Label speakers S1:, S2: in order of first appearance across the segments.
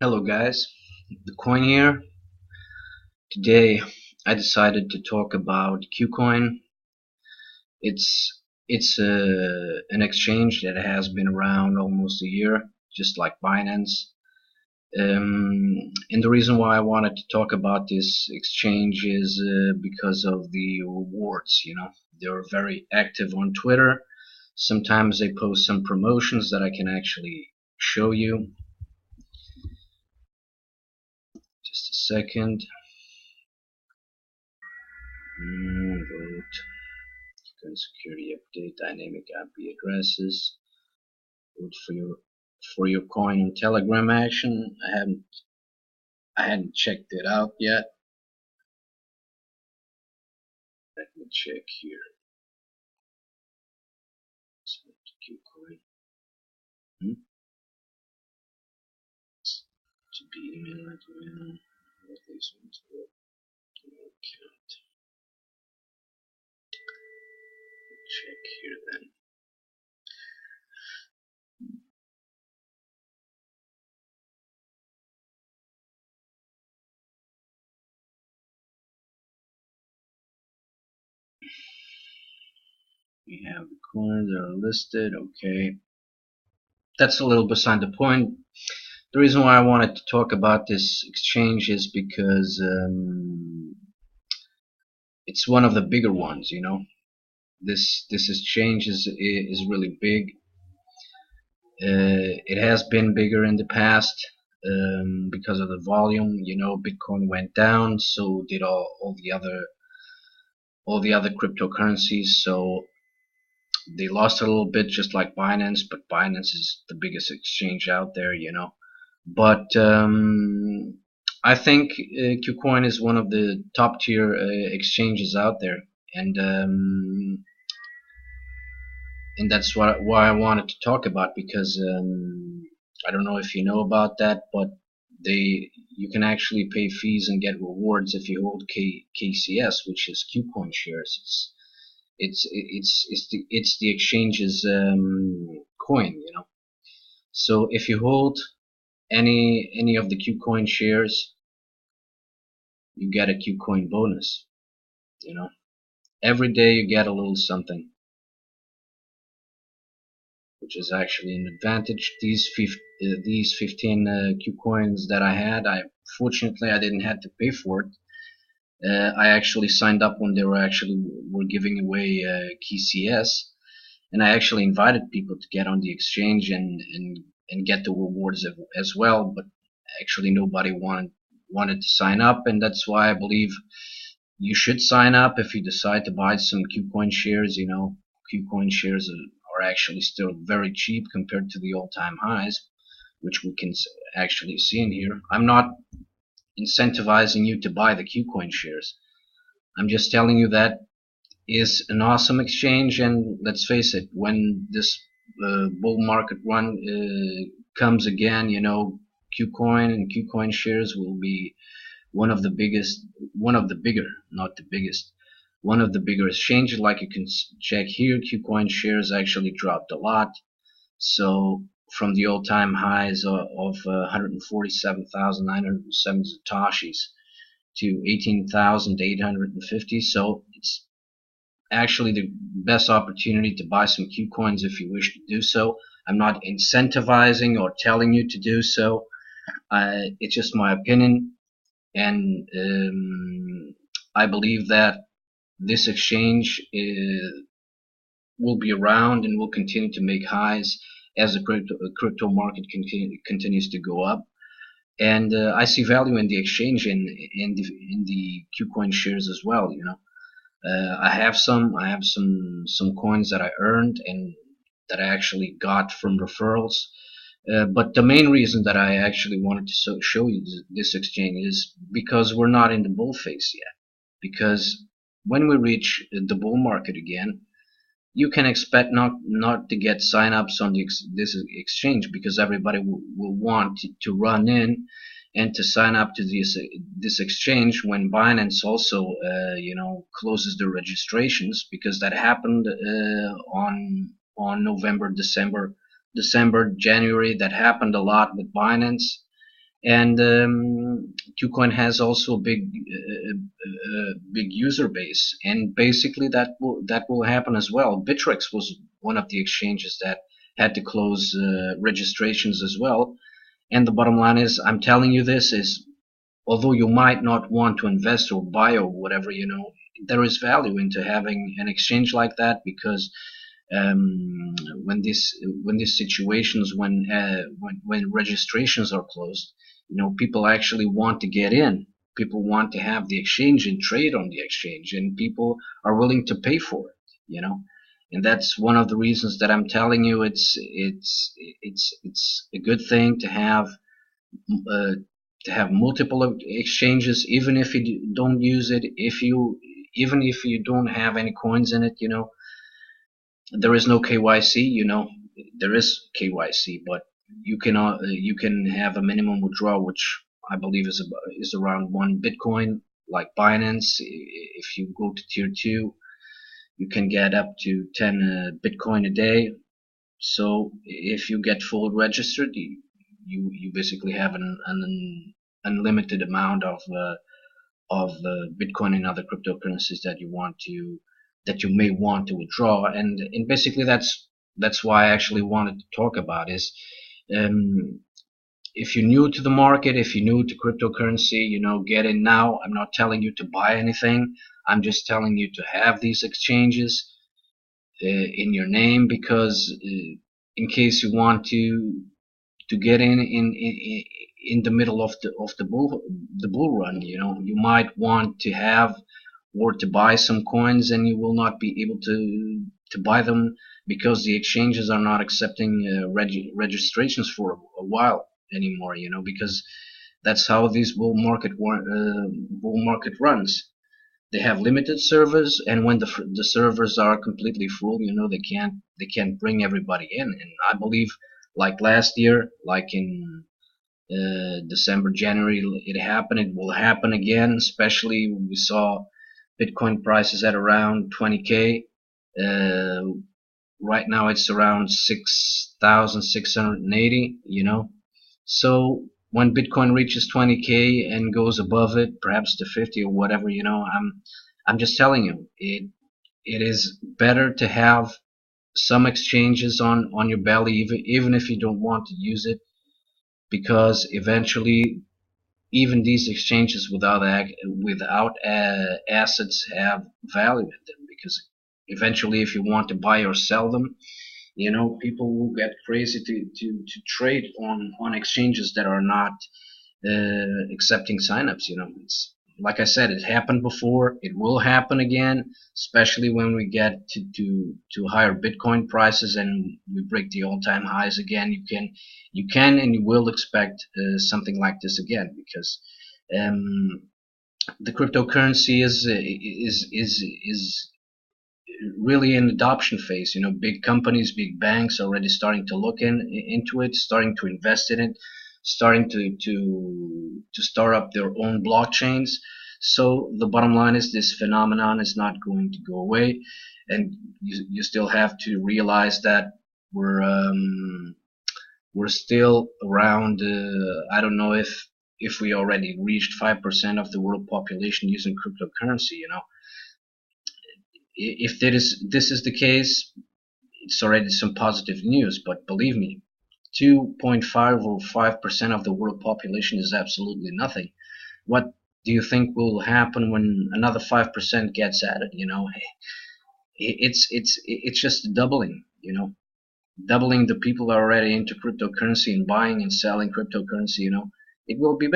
S1: Hello guys, the coin here. Today I decided to talk about Kucoin. It's an exchange that has been around almost a year, just like Binance. And the reason why I wanted to talk about this exchange is because of the rewards. They're very active on Twitter. Sometimes they post some promotions that I can actually show you. Just a second. Vote. Security update, dynamic IP addresses. Vote for your coin on Telegram action. I hadn't checked it out yet. Let me check here. Kucoin. To be email at least one to account. Check here then. We have the coins that are listed. Okay, that's a little beside the point. The reason why I wanted to talk about this exchange is because it's one of the bigger ones. This exchange is really big. It has been bigger in the past because of the volume. Bitcoin went down, so did all the other cryptocurrencies. So they lost a little bit, just like Binance. But Binance is the biggest exchange out there. But I think Kucoin is one of the top tier exchanges out there, and that's why I wanted to talk about, because I don't know if you know about that, but you can actually pay fees and get rewards if you hold KCS, which is Kucoin shares. It's the exchange's coin. So if you hold any of the Kucoin shares, you get a Kucoin bonus. Every day you get a little something, which is actually an advantage. These 15 Kucoins that I had, fortunately I didn't have to pay for it. I actually signed up when they were giving away KCS, and I actually invited people to get on the exchange and get the rewards as well. But actually nobody wanted to sign up, and that's why I believe you should sign up if you decide to buy some Kucoin shares. Kucoin shares are actually still very cheap compared to the all-time highs, which we can actually see in here. I'm not incentivizing you to buy the Kucoin shares. I'm just telling you that is an awesome exchange, and let's face it, when this bull market run comes again, Kucoin and Kucoin shares will be one of the bigger, not the biggest, one of the bigger exchanges. Like you can check here, Kucoin shares actually dropped a lot. So from the all-time highs of 147,907 satoshis to 18,850. So it's actually the best opportunity to buy some Kucoins if you wish to do so. I'm not incentivizing or telling you to do so. It's just my opinion, and I believe that this exchange will be around and will continue to make highs as the crypto market continues to go up. And I see value in the exchange in the Kucoin shares as well. I have some coins that I earned and that I actually got from referrals. But the main reason that I actually wanted to show you this exchange is because we're not in the bull phase yet. Because when we reach the bull market again, you can expect not to get sign-ups on this exchange, because everybody will want to run in and to sign up to this exchange when Binance also closes the registrations, because that happened on November, December, January. That happened a lot with Binance, And Kucoin has also a big user base, and basically that will happen as well. Bittrex was one of the exchanges that had to close registrations as well. And the bottom line is, I'm telling you this is, although you might not want to invest or buy or whatever, there is value into having an exchange like that, because um, when these situations, when registrations are closed, people actually want to get in. People want to have the exchange and trade on the exchange, and people are willing to pay for it. And that's one of the reasons that I'm telling you, it's a good thing uh, to have multiple exchanges, even if you don't use it. Even if you don't have any coins in it, there is no KYC. There is KYC, but you can have a minimum withdrawal, which I believe is around 1 Bitcoin. Like Binance, if you go to tier 2, you can get up to 10 Bitcoin a day. So if you get full registered, you basically have an unlimited amount of Bitcoin and other cryptocurrencies that you may want to withdraw. And basically that's why I actually wanted to talk about is, um, if you're new to the market, if you're new to cryptocurrency, get in now. I'm not telling you to buy anything. I'm just telling you to have these exchanges in your name, because in case you want to get in the middle of the bull run, you might want to have or to buy some coins, and you will not be able to buy them because the exchanges are not accepting registrations for a while anymore, because that's how this bull market runs. They have limited servers, and when the servers are completely full, they can't bring everybody in. And I believe, like last year, like in December, January, it happened. It will happen again, especially when we saw Bitcoin prices at around 20K. Uh, right now it's around 6,680. So when Bitcoin reaches 20K and goes above it, perhaps to 50 or whatever, I'm just telling you, it is better to have some exchanges on your belly, even if you don't want to use it, because eventually even these exchanges without assets have value in them, because eventually if you want to buy or sell them, people will get crazy to trade on exchanges that are not accepting signups. It's like I said, it happened before. It will happen again, especially when we get to higher Bitcoin prices and we break the all-time highs again. You can and you will expect something like this again, because um, the cryptocurrency is really in adoption phase. Big companies, big banks already starting to look into it, starting to invest in it, starting to start up their own blockchains. So the bottom line is, this phenomenon is not going to go away, and you still have to realize that we're still around. I don't know if we already reached 5% of the world population using cryptocurrency. If this is the case, it's already some positive news. But believe me, 2.5 or 5% of the world population is absolutely nothing. What do you think will happen when another 5% gets added? It's just doubling. Doubling the people that are already into cryptocurrency and buying and selling cryptocurrency. It will be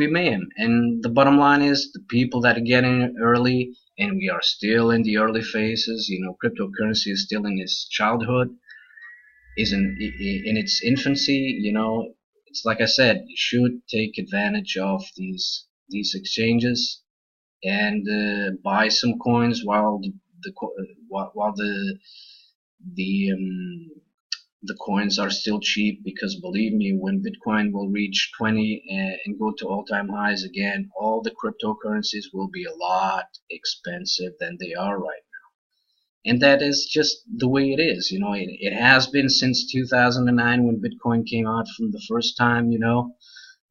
S1: mayhem. And the bottom line is, the people that get in early, and we are still in the early phases. Cryptocurrency is still in its childhood, is in its infancy. It's like I said, you should take advantage of these exchanges and buy some coins while the the coins are still cheap, because believe me, when Bitcoin will reach 20 and go to all-time highs again, all the cryptocurrencies will be a lot expensive than they are right now. And that is just the way it is. It has been since 2009, when Bitcoin came out from the first time.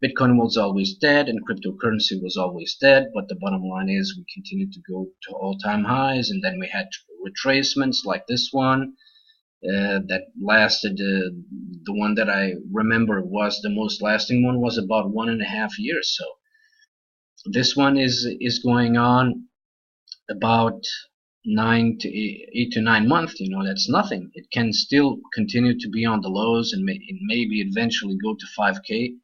S1: Bitcoin was always dead and cryptocurrency was always dead, but the bottom line is we continued to go to all-time highs, and then we had retracements like this one that lasted. The one that I remember was the most lasting one was about 1.5 years. So this one is going on about 8 to 9 months. That's nothing. It can still continue to be on the lows and maybe eventually go to 5K.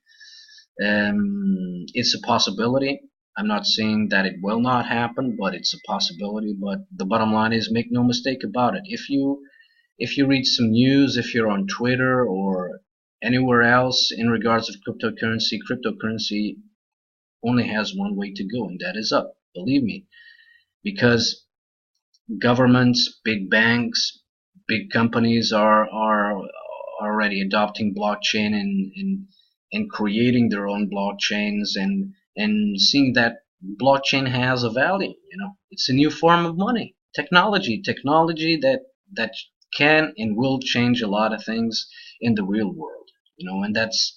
S1: It's a possibility. I'm not saying that it will not happen, but it's a possibility. But the bottom line is, make no mistake about it. If you read some news, if you're on Twitter or anywhere else in regards of cryptocurrency only has one way to go, and that is up. Believe me, because governments, big banks, big companies are already adopting blockchain and creating their own blockchains and seeing that blockchain has a value. It's a new form of money, technology that can and will change a lot of things in the real world. And that's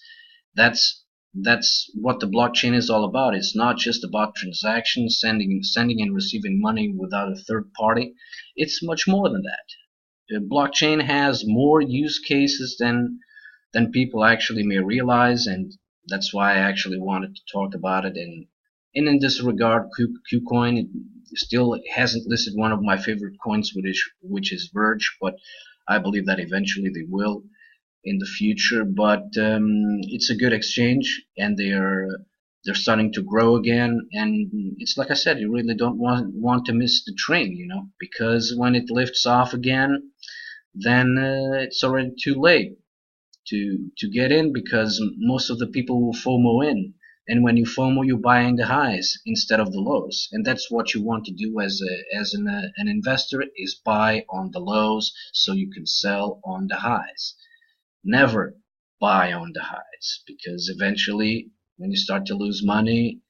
S1: what the blockchain is all about. It's not just about transactions, sending and receiving money without a third party. It's much more than that. The blockchain has more use cases than people actually may realize, and that's why I actually wanted to talk about it. And in this regard, Kucoin still hasn't listed one of my favorite coins, which is Verge, but I believe that eventually they will in the future. But it's a good exchange, and they're starting to grow again. And it's like I said, you really don't want to miss the train, because when it lifts off again, then it's already too late to get in, because most of the people will FOMO in. And when you FOMO, you buy in the highs instead of the lows, and that's what you want to do as an investor, is buy on the lows so you can sell on the highs. Never buy on the highs, because eventually, when you start to lose money,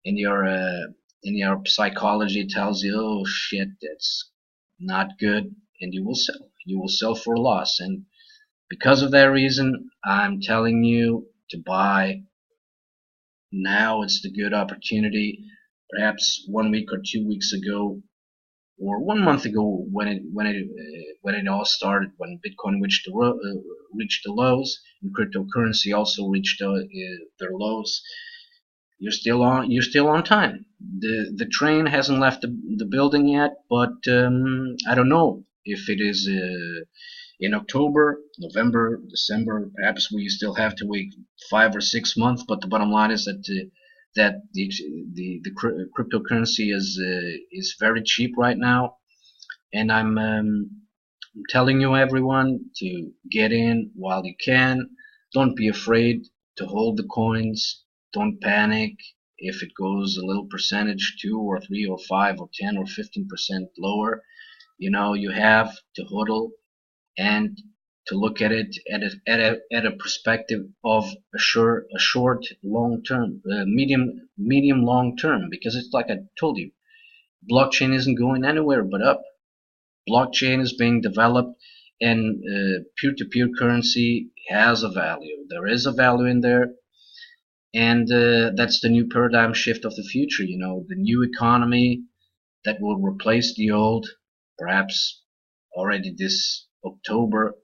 S1: in your psychology tells you, oh shit, that's not good, and you will sell. You will sell for a loss, and because of that reason, I'm telling you to buy now. It's the good opportunity. Perhaps 1 week or 2 weeks ago, or 1 month ago, when it all started, when Bitcoin reached the lows, and cryptocurrency also reached their lows, you're still on time. The train hasn't left the building yet, but I don't know if it is in October, November, December. Perhaps we still have to wait 5 or 6 months. But the bottom line is that the cryptocurrency is very cheap right now, and I'm telling you, everyone, to get in while you can. Don't be afraid to hold the coins. Don't panic if it goes a little percentage, 2 or 3 or 5 or 10 or 15% lower. You have to hodl and to look at it at a perspective of a short, long term, medium long term, because it's like I told you, blockchain isn't going anywhere but up. Blockchain is being developed, and peer-to-peer currency has a value. There is a value in there, and that's the new paradigm shift of the future. The new economy that will replace the old, perhaps already this October,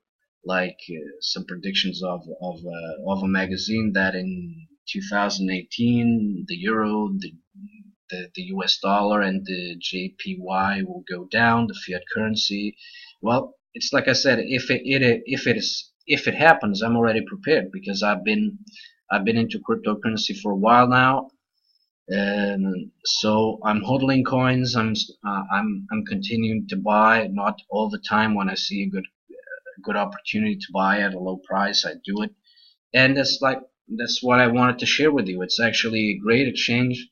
S1: like some predictions of a magazine, that in 2018 the euro, the US dollar, and the JPY will go down, the fiat currency. Well, it's like I said, if it happens, I'm already prepared, because I've been into cryptocurrency for a while now. So I'm hodling coins. I'm continuing to buy, not all the time. When I see a good opportunity to buy at a low price, I do it. And that's what I wanted to share with you. It's actually a great exchange.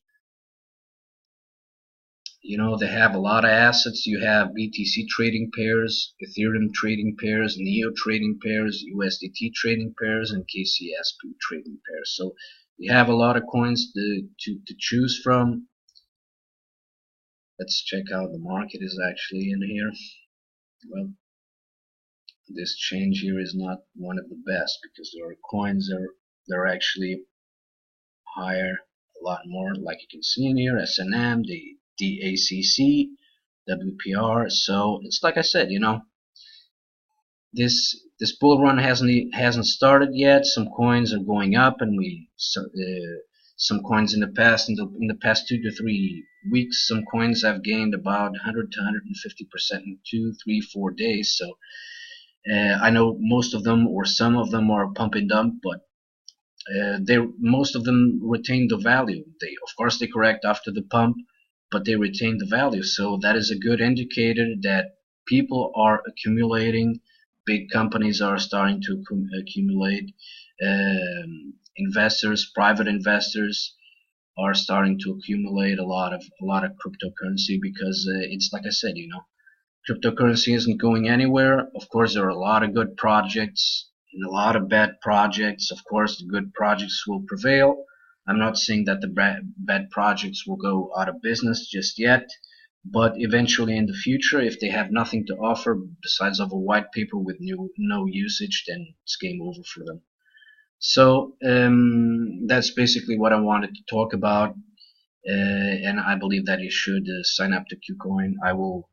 S1: They have a lot of assets. You have BTC trading pairs, Ethereum trading pairs, Neo trading pairs, USDT trading pairs, and KCSP trading pairs. So you have a lot of coins to choose from. Let's check out the market is actually in here. Well, this change here is not one of the best, because there are coins that are actually higher a lot more, like you can see in here, SNM, the DACC, WPR. So it's like I said, this bull run hasn't started yet. Some coins are going up, and some coins in the past 2 to 3 weeks, some coins have gained about 100 to 150% in 2, 3, 4 days. So I know most of them or some of them are pump and dump, but most of them retain the value. Of course, they correct after the pump, but they retain the value. So that is a good indicator that people are accumulating. Big companies are starting to accumulate. Investors, private investors, are starting to accumulate a lot of cryptocurrency because it's like I said, cryptocurrency isn't going anywhere. Of course, there are a lot of good projects and a lot of bad projects. Of course, the good projects will prevail. I'm not saying that the bad projects will go out of business just yet, but eventually in the future, if they have nothing to offer besides of a white paper with no usage, then it's game over for them. So that's basically what I wanted to talk about, and I believe that you should sign up to Kucoin. I will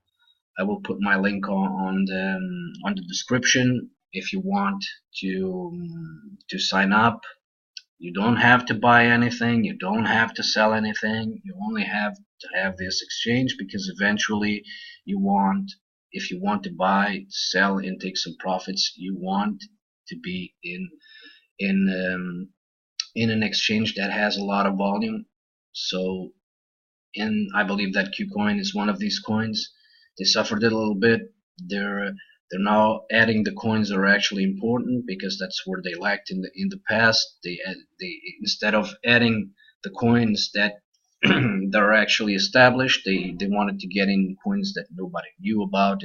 S1: put my link on the description if you want to sign up. You don't have to buy anything. You don't have to sell anything. You only have to have this exchange because eventually if you want to buy, sell, and take some profits, you want to be in an exchange that has a lot of volume. So, and I believe that Kucoin is one of these coins. They suffered a little bit. They're now adding the coins that are actually important because that's where they lacked in the past. They instead of adding the coins that that are actually established, they wanted to get in coins that nobody knew about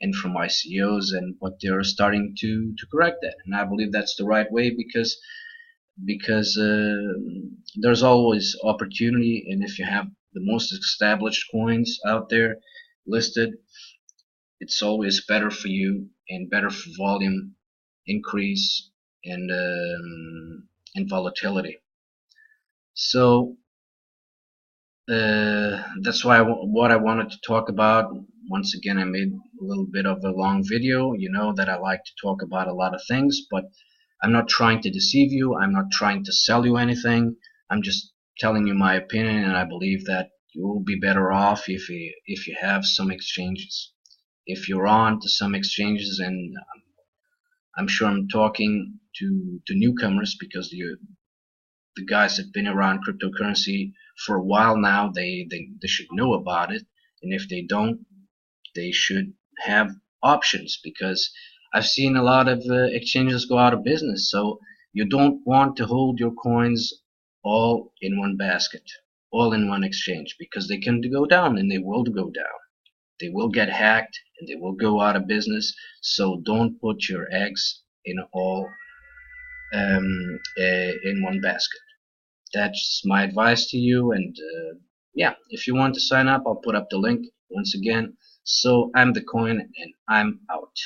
S1: and from ICOs, and but they're starting to correct that, and I believe that's the right way because there's always opportunity, and if you have the most established coins out there listed, it's always better for you and better for volume increase and volatility. So that's what I wanted to talk about. Once again, I made a little bit of a long video. You know that I like to talk about a lot of things, but I'm not trying to deceive you. I'm not trying to sell you anything. I'm just telling you my opinion, and I believe that you will be better off if you have some exchanges. If you're on to some exchanges, and I'm sure I'm talking to newcomers because the guys that have been around cryptocurrency for a while now, they should know about it, and if they don't, they should have options because I've seen a lot of exchanges go out of business. So you don't want to hold your coins all in one basket, all in one exchange, because they can go down, and they will go down. They will get hacked and they will go out of business. So don't put your eggs in in one basket. That's my advice to you. And yeah, if you want to sign up, I'll put up the link once again. So I'm the coin, and I'm out.